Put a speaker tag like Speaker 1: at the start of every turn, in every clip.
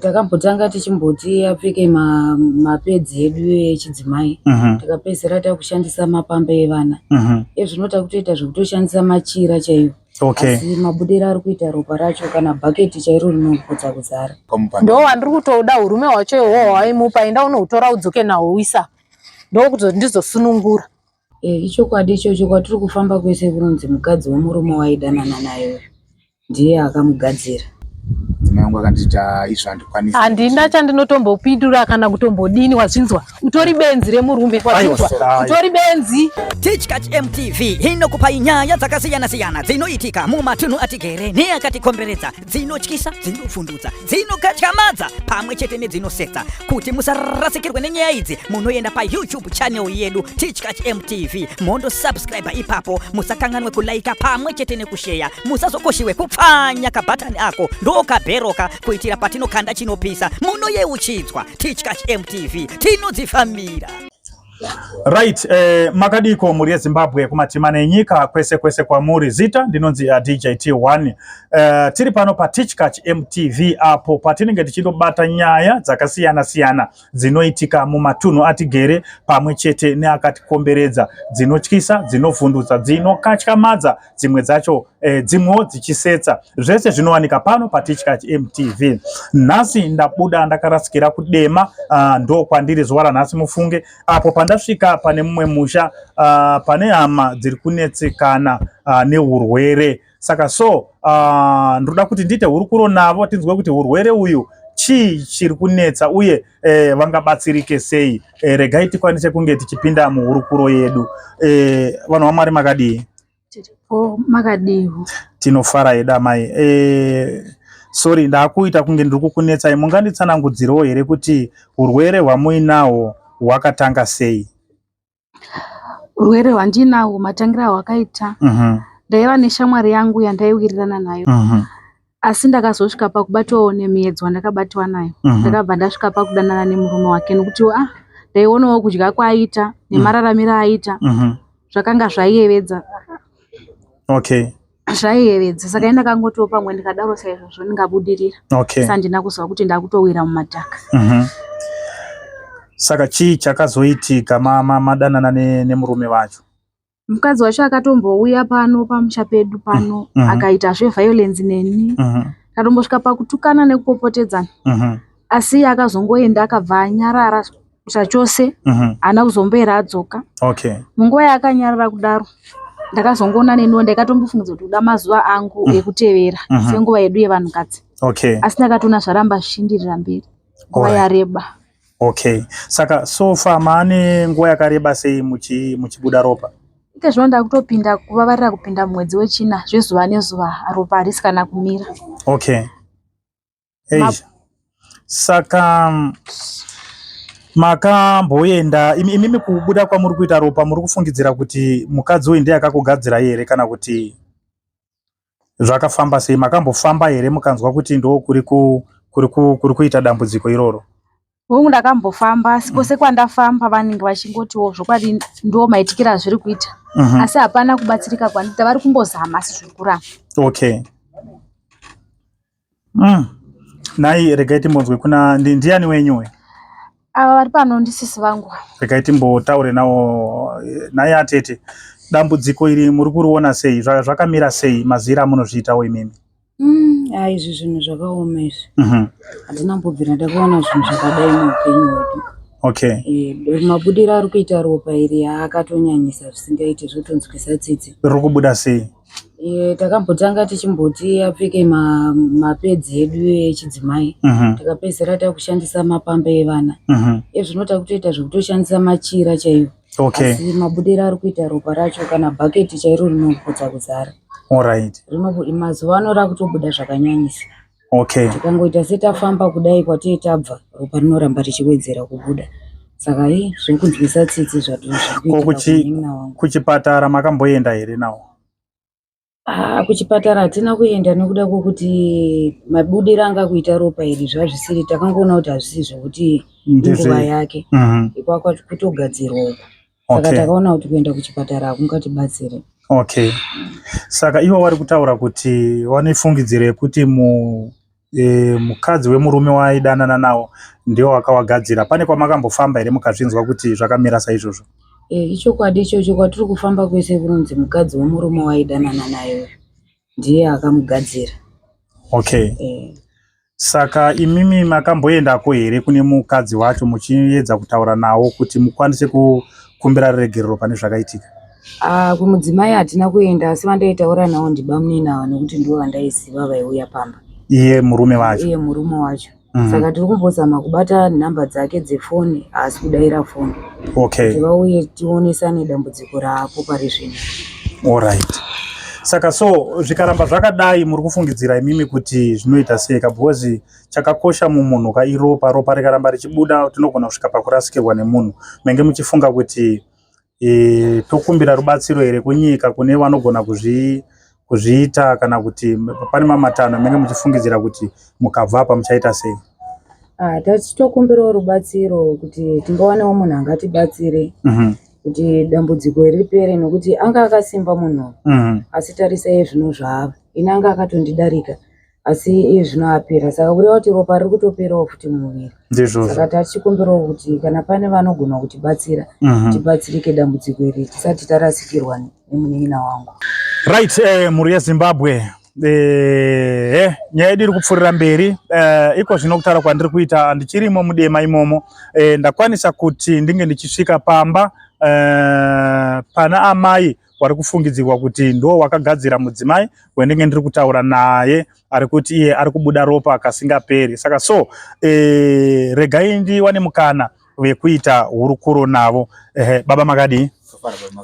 Speaker 1: Takambotanga tichimboti apfeke mapedzi edu echidzimai. Tikapedzera takushandisa mapamba evana. Zvinota kutoita zvekutoshandisa machira chaiwo. Asi mabudiro ari kuita ropa racho kana bhaketi chairo rinoputsa kuzara.
Speaker 2: Ndo wandiri kutoda hurume wacho iwowo waimupa enda unotora udzoke nawo uisa. Ndo kuti ndizosunungura.
Speaker 1: Ichokwadi ichocho kwatiri kufamba kwese kunonzi mukadzi womurume waidanana naye ndiye akamugadzira.
Speaker 3: Dzimwe akandita izvandikwanisa.
Speaker 2: Handina chandinotombopindura kana kutombodini wazvinzwa. Utori benzi remurume wazvinzwa. Utori benzi.
Speaker 4: Tichkach MTV inokupa nyaya dzakasiyana-siyana dzinoitika mumatunhu atigere neakatikomberedza, dzinotyisa, dzinofundutsa, dzinokatyamadza pamwe chete nedzinosetsa. Kuti musarasikirwe nenyaya idzi, munoenda paYouTube channel yedu Tichkach MTV. Mondo subscribe ipapo, musakanganwe kulaika pamwe chete nekushare. Musazokoshiwe kupfanya kabhatani ako ndokaberoka kuitira patinokanda chinopisa. Munoyeuchidzwa Tichkach MTV, tinodzifamira.
Speaker 5: Right, makadiko muri Zimbabwe kumatimana enyika kwese kwa muri zita ndinonzi DJT1. Tiri pano pa Tichkach MTV apo patinenge tichindobata nyaya dzakasiyana-siyana dzinoitika mumatunhu atigere pamwe chete neakatikomberedza, dzinotyisa, dzinovhundutsa, dzinokatyamadza, dzimwe dzacho dzimwe dzichisetsa. Zvese zvinowanika pano pa Tichkach MTV. Nhasi ndabuda ndakarasikira kudema, ndo kwandiri zuwa ranhasi mufunge apo pandasvika pane mumwe musha pane hama dziri kunetsekana neurwere. Saka ndoda kuti ndite hurukuro navo tinzwe kuti urwere uyu chiri kunetsa uye vangabatsirike sei. Regai tikwanise kunge tichipinda muhurukuro yedu. Vanhu vaMwari makadii?
Speaker 6: Makadiwo.
Speaker 5: Tinofara eda mai. Sorry ndakuita kunge ndiri kukunetsai, munganditsanangudzirewo here kuti urwere hwamuinawo hwakatanga sei?
Speaker 6: Urwere hwandinawo matangira hwakaita. Ndaiva neshamwari yangu yandaiwirirana nayo. Asi ndakazosvika pakubatawo nemiedzo wandakabatwa nayo. Ndakabva ndasvika pakudanana nemurume wake nokuti ndaionawo kudya kwaaita nemararamiro aita zvakanga zvaiyevedza.
Speaker 5: Okay.
Speaker 6: Zvaiyevedza. Saka ndakangotiwo pamwe ndikadaro saizvozvo ndingabudirira.
Speaker 5: Okay.
Speaker 6: Sandina kuzwa kuti ndakutowira mumadhaka.
Speaker 5: Saka chii chakazoitika madanana nemurume wacho?
Speaker 6: Mukadzi wacho akatombouya pano pamusha pedu pano akaita violence neni. Tatombosvika pakutukana nekupopotedzana. Asi akazongoenda akabva anyarara zvachose, haana kuzombera adzoka.
Speaker 5: Okay.
Speaker 6: Munguva yaakanyarara kudaro ndakazongoona neniwo ndakatombofungidza kuti kuda mazuva angu ekutevera senguva yedu yevanhukadzi.
Speaker 5: Okay.
Speaker 6: Asi ndakatoona zvaramba zvichindirira mberi nguva yareba.
Speaker 5: Okay. Saka sofa maane nguva yakareba sei muchibuda ropa?
Speaker 6: Ike zvinoda kutopinda kuvavarira kupinda mwedzi wechina zvezuva nezuva ropa harisi kana kumira.
Speaker 5: Okay. Saka makamboenda imimi kubuda kwamuri kuita ropa muri kufungidzira kuti mukadzi uyu ndiye akakugadzira here kana kuti zvakafamba sei? Makambofamba here mukanzwa kuti ndo kuri kuita dambudziko iroro?
Speaker 6: Ndakambofamba asi kwose kwandafamba vanenge vachingotiwo zvokwadi ndo maitikira zviri kuita. Asi hapana kubatsirika kwandita, vari kumbozama asi zviri kuramba.
Speaker 5: Okay. Nai regai timbonzwe kuna ndiani wenyuwe?
Speaker 6: Ava vari pano ndisisi vangu.
Speaker 5: Regai timbotaure nawo naye atete. Dambudziko iri muri kuriona sei? Zvakamira sei? Mazira munozviitawo imimi?
Speaker 1: Izvi zvinhu zvakaoma izvi. Handina kumbobvira ndakaona zvinhu zvakadai muupenyu hwedu.
Speaker 5: Okay.
Speaker 1: Mabudiro ari kuita ropa iri akatonyanyisa zvisingaiti zvotonzwisa tsitsi.
Speaker 5: Riri kubuda sei?
Speaker 1: Takambotanga tichimboti apfeke mapedzi edu echidzimai. Tikapedzera takushandisa mapamba evana. Zvinota kutoita zvekutoshandisa machira chaiwo.
Speaker 5: Okay.
Speaker 1: Asi mabudiro ari kuita ropa racho kana bhaketi chairo rinoputsa kuzara.
Speaker 5: Alright.
Speaker 1: Mazuva ano rakutobuda zvakanyanyisa.
Speaker 5: Okay.
Speaker 1: Tikangoita setafamba kudai kwatei tabva ropa rinoramba richiwedzera kubuda. Saka zviri kunzwisa tsitsi zvatukuita.
Speaker 5: Kuchipatara makamboenda here nawo?
Speaker 1: Kuchipatara hatina kuenda nekuda kwokuti mabudiro anga kuita ropa iri zvazvisiri, takangoona kuti hazvisi zvokuti nguva yake. Ikwakwa kutogadzirwa uko. Saka takaona kuti kuenda kuchipatara hakungatibatsiri.
Speaker 5: Okay. Saka ivo vari kutaura kuti vane fungidziro yekuti mukadzi wemurume waidanana nawo ndio wakawagadzira. Pane kwamakambofamba ere mukazvinzwa kuti zvakamira saizvozvo?
Speaker 1: Ichokwadi ichocho kwatiri kufamba kwese kunonzi mukadzi wemurume waidanana nayo ndiye akamugadzira.
Speaker 5: Okay. Saka imimi makamboendako here kune mukadzi wacho muchiedza kutaura nawo kuti mukwanise kukumbira regerero pane zvakaitika?
Speaker 1: Kumudzimai hatina kuenda, asi vandaitaura nawo ndibamuninawo nekuti ndivo vandaiziva vaiuya pamba.
Speaker 5: Iye murume wacho?
Speaker 1: Iye murume wacho. Saka tiri kumbozama kubata nhamba dzake dzefoni asi kudaira foni.
Speaker 5: Okay.
Speaker 1: Kuti vauye tionesane dambudziko raapo pari zvino.
Speaker 5: Alright. Saka so zvikaramba zvakadai muri kufungidzira imimi kuti zvinoita sei? Because chakakosha mumunhu ropa rikaramba richibuda tinogona kusvika pakurasikirwa nemunhu. Menge muchifunga kuti tokumbira rubatsiro here kunyika kune vanogona kuzviita kana kuti pane mamatano menge muchifungidzira kuti mukabva apa muchaita sei?
Speaker 1: Tachitokumbirawo rubatsiro kuti tingawanewo munhu angatibatsire kuti dambudziko ripere, nokuti anga akasimba munhu asi tarisai zvino zvaava. Ine anga akatondidarika asi iye zvino apera, saka kureva kuti ropa riri kutoperawo futi mumuviri. Saka tachikumbirawo kuti kana pane vanogona kutibatsira tibatsirike dambudziko iri tisati tarasikirwa nemunin'ina wangu.
Speaker 5: Right, muri yeZimbabwe nyaya yedu iri kupfuurira mberi. Iko zvino kutaura kwandiri kuita ndichirimo mudema imomo ndakwanisa kuti ndinge ndichisvika pamba pana amai wari kufungidzirwa kuti ndo wakagadzira mudzimai wendinge ndiri kutaura naye ari kuti iye ari kubuda ropa kasingaperi. Saka so regai ndiwane mukana wekuita hurukuro navo. Baba makadi?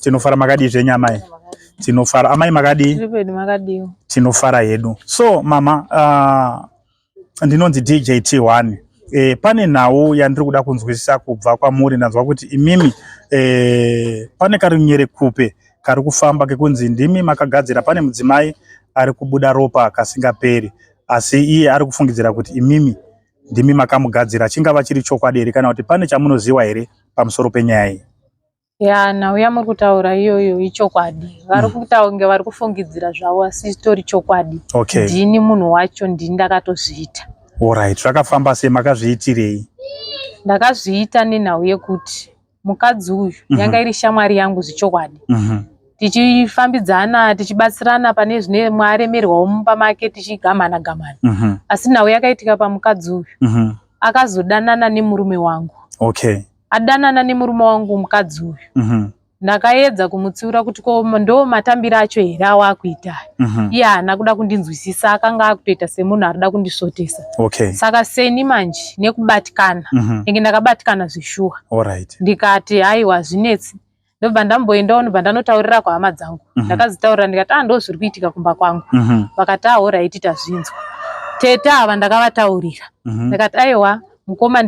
Speaker 5: Tinofara makadi zvenyamai? Tinofara. Amai makadi? Tinofara hedu. So mama, ndinonzi DJT1. Pane nhau yandiri kuda kunzwisisa kubva kwamuri. Ndanzwa kuti imimi pane karunyere kupe kari kufamba kekunzi ndimi makagadzira pane mudzimai ari kubuda ropa kasingaperi, asi iye ari kufungidzira kuti imimi ndimi makamugadzira. Chingava chiri chokwadi here kana kuti pane chamunoziva here pamusoro penyaya iyi?
Speaker 2: Nhau yamuri kutaura iyoyo ichokwadi. Vari kufungidzira zvavo asi itori chokwadi.
Speaker 5: Okay.
Speaker 2: Ndini munhu wacho, ndini ndakatozviita.
Speaker 5: Alright, zvakafamba sei? Makazviitirei?
Speaker 2: Ndakazviita nenhau yekuti mukadzi uyu yanga iri shamwari yangu zvichokwadi. Tichifambidzana tichibatsirana pane zvine mwaremerwawo mumba make tichigamana gamana. Asi nhau yakaitika pamukadzi uyu akazodanana nemurume wangu.
Speaker 5: Okay.
Speaker 2: Adanana nemurume wangu mukadzi uyu. Ndakaedza kumutsiura kuti ndo matambiro acho here awakuita. Iye haana kuda kundinzwisisa, akanga akutoita semunhu arida kundisvotesa.
Speaker 5: Okay.
Speaker 2: Saka seni manje nekubatikana enge ndakabatikana zvishuwa.
Speaker 5: Alright.
Speaker 2: Ndikati haiwa zvinetsi ndobva ndamboendawo ndobva ndanotaurira kwahama dzangu. Ndakazitaurira ndikati ndo zviri kuitika kumba kwangu. Vakati alright tazvinzwa. Tete ava ndakavataurira. Ndakati aiwa mukoma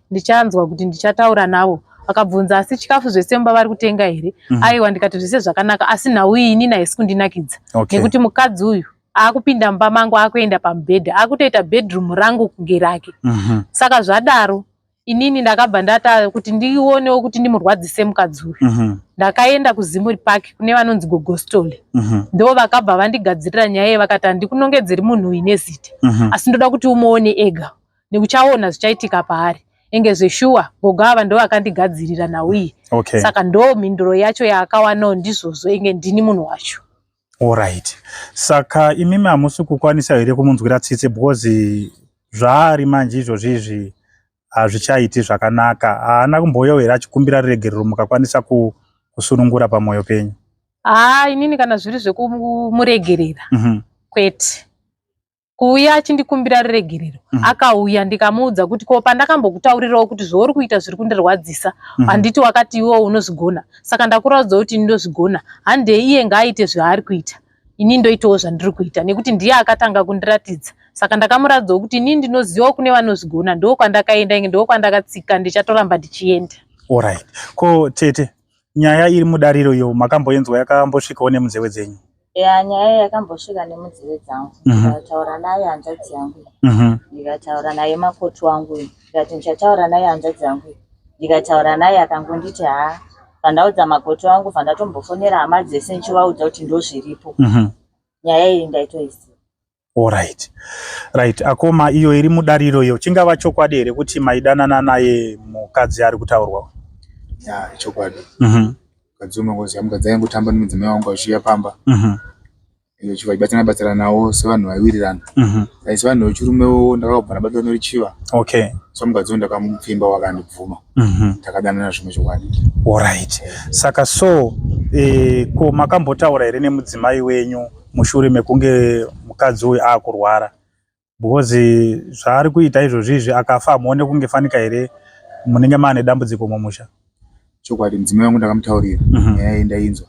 Speaker 2: ndichanzwa kuti ndichataura navo. Vakabvunza asi chikafu zvese mumba vari kutenga here? Aiwa ndikati zvese zvakanaka, asi nhau iyi inini haisi kundinakidza. Nekuti mukadzi uyu akupinda mumba mangu akuenda pamubhedha, akutoita bedroom rangu kunge rake. Saka zvadaro inini ndakabva ndata kuti ndionewo kuti ndimurwadzise mukadzi uyu. Ndakaenda kuZimuri Park kune vanonzi Gogostole. Ndo vakabva vandigadzirira nyaya iyi, vakati handikunongedzeri munhu uyu nezita, asi ndoda kuti umuone ega nekuchaona zvichaitika paari. Enge zveshuwa Gogava ndo vakandigadzirira nhau iyi.
Speaker 5: Okay.
Speaker 2: Saka ndo mhinduro yacho yaakawanawo ndizvozvo, enge ndini munhu wacho.
Speaker 5: Alright. Saka imimi hamusi kukwanisa here kumunzwira tsitsi because zvaari manje izvozvizvi hazvichaiti zvakanaka? Haana kumbouyawo here achikumbira regerero mukakwanisa kusunungura pamwoyo penyu?
Speaker 2: Inini kana zviri zvekumuregerera kwete. Kuuya achindikumbira regerero akauya ndikamuudza kuti ko pandakambokutaurirawo kuti zvauri kuita zviri kundirwadzisa handiti wakati iwo unozvigona, saka ndakuraudza kuti ndinozvigona, hande iye ngaaite zvaari kuita, ini ndoitawo zvandiri kuita nekuti ndiye akatanga kundiratidza. Saka ndakamuradzawo kuti ini ndinozivawo kune vanozvigona, ndo kwandakaenda, ndo kwandakatsika, ndichatoramba ndichienda.
Speaker 5: Alright. Ko tete, nyaya iri mudariro iyo makamboenzwa yakambosvikawo nemunzeve dzenyu?
Speaker 7: Nyaya yakambosvika nemunzeve dzangu. Ndikataura naye hanzvadzi yangu, ndikataura naye makoti wangu, ndikati ndichataura naye hanzvadzi yangu, ndikataura naye akangonditi pandaudza makoti wangu pandatombofonera hama dzese ndichivaudza kuti ndo zviripo. Nyaya iyi ndaitoiziva.
Speaker 5: Right. Akoma iyo iri mudariro iyo chingava chokwadi here kuti maidanana naye mukadzi ari kutaurwa?
Speaker 3: Ya, chokwadi. Kadzuma ngozi amukadzi aingotamba nemudzimai wangu achiya pamba. Iyo chivaibatana batsira nawo sevanhu vaiwirirana. Saisi vanhu vechirumewo ndakabva nabatwa norichiva.
Speaker 5: Okay.
Speaker 3: So mukadzi ndakamupfimba wakandibvuma. Takadanana zvimwe chokwadi.
Speaker 5: Saka so ko makambotaura here nemudzimai wenyu mushure mekunge mukadzi uyu akurwara? Because zvaari kuita izvozvizvi akafa amuone kunge fanika here munenge maane dambudziko mumusha?
Speaker 3: Chokwadi mudzimai wangu ndakamutaurira. Nyaya ndainzwa.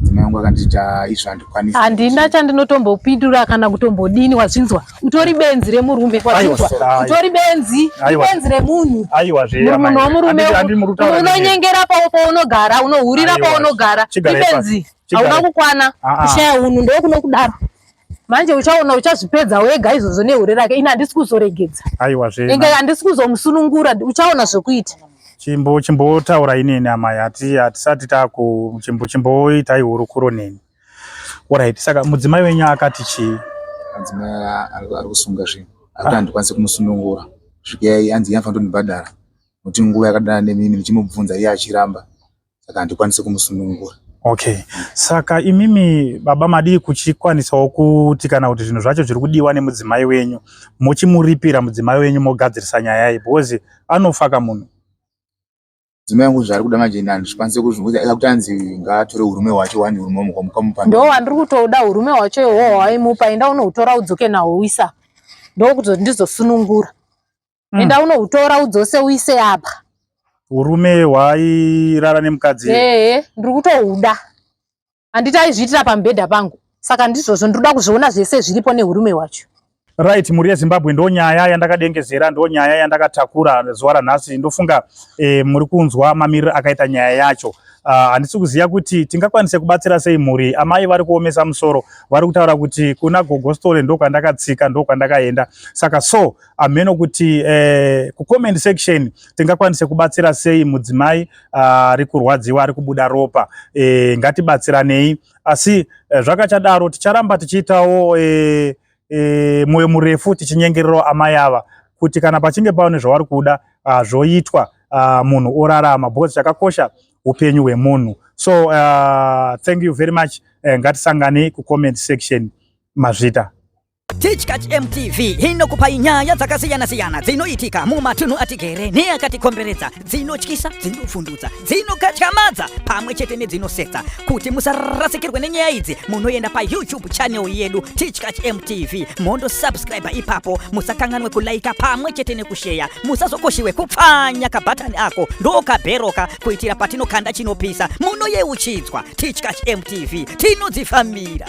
Speaker 3: Mudzimai wangu akanditi izvo handikwanisi.
Speaker 2: Handina chandinotombopindura kana kutombodini wazvinzwa. Utori benzi remurume wazvinzwa. Utori benzi remunhu.
Speaker 5: Aiwa zve.
Speaker 2: Unonyengera paunogara, unohurira paunogara. Benzi. Hauna kukwana. Kushaya unhu ndokunokudaro. Manje uchaona uchazvipedza wega izvozvo nehure rake. Ina handisi kuzoregedza.
Speaker 5: Aiwa zve.
Speaker 2: Inge handisi kuzomusunungura, uchaona zvokuita.
Speaker 5: Chimbotaura inini amai hatisati taku chimboitai hurukuro neni. Saka mudzimai wenyu akati chii?
Speaker 3: Mudzimai ari kusunga zvinhu. Akuti handikwanisi kumusunungura. Svikai anzi yafanira kundibhadhara. Nokuti nguva yakadana nemimi ndichimubvunza iye achiramba. Saka handikwanisi kumusunungura.
Speaker 5: Okay. Saka imimi baba madi kuchikwanisawo kuti kana kuti zvinhu zvacho zviri kudiwa nemudzimai wenyu muchimuripira mudzimai wenyu mogadzirisa nyaya iyi because anofaka munhu.
Speaker 3: Mudzimai wangu zvaari kuda manje ina handikwanisi kuzvimuudza kuti anzi ngaatore hurume hwacho wani hurume mukamupa.
Speaker 2: Ndo wandiri kutoda hurume hwacho iwohwo waimupa, enda unohutora udzoke nawo uisa. Ndokuti ndizosunungura. Enda unohutora udzose uise apa.
Speaker 5: Hurume hwairara nemukadzi?
Speaker 2: Ndiri kutohuda. Handiti aizviitira pamubhedha pangu. Saka ndizvozvo ndinoda kuzviona zvese zviripo nehurume hwacho.
Speaker 5: Right, muri yeZimbabwe ndo nyaya yandakadengezera, ndo nyaya yandakatakura zuva ranhasi. Ndofunga muri kunzwa mamiriro akaita nyaya yacho. Handisi kuziva kuti tingakwanise kubatsira sei mhuri. Amai vari kuomesa musoro, vari kutaura kuti kuna gogostore ndo kwandakatsika, ndo kwandakaenda. Saka so ameno kuti kucomment section tingakwanise kubatsira sei mudzimai ari kurwadziwa, ari kubuda ropa. Ngatibatsiranei. Asi zvakachadaro ticharamba tichiitawo moyo murefu tichinyengererawo amai ava kuti kana pachinge paone zvavari kuda zvoitwa munhu orarama, because chakakosha upenyu hwemunhu. So thank you very much. Ngatisangane kucomment section. Mazvita.
Speaker 4: Tichkach MTV inokupa nyaya dzakasiyana-siyana dzinoitika mumatunhu atigere neakatikomberedza, dzinotyisa, dzinofundutsa, dzinokatyamadza pamwe chete nedzinosetsa. Kuti musarasikirwe nenyaya idzi, munoenda pa YouTube channel yedu Tichkach MTV, mondo subscribe ipapo, musakanganwe kulaika pamwe chete nekushare, musazokoshiwe kupfanya kabhatani ako ndokabheroka kuitira patinokanda chinopisa munoyeuchidzwa. Tichkach MTV tinodzifambira.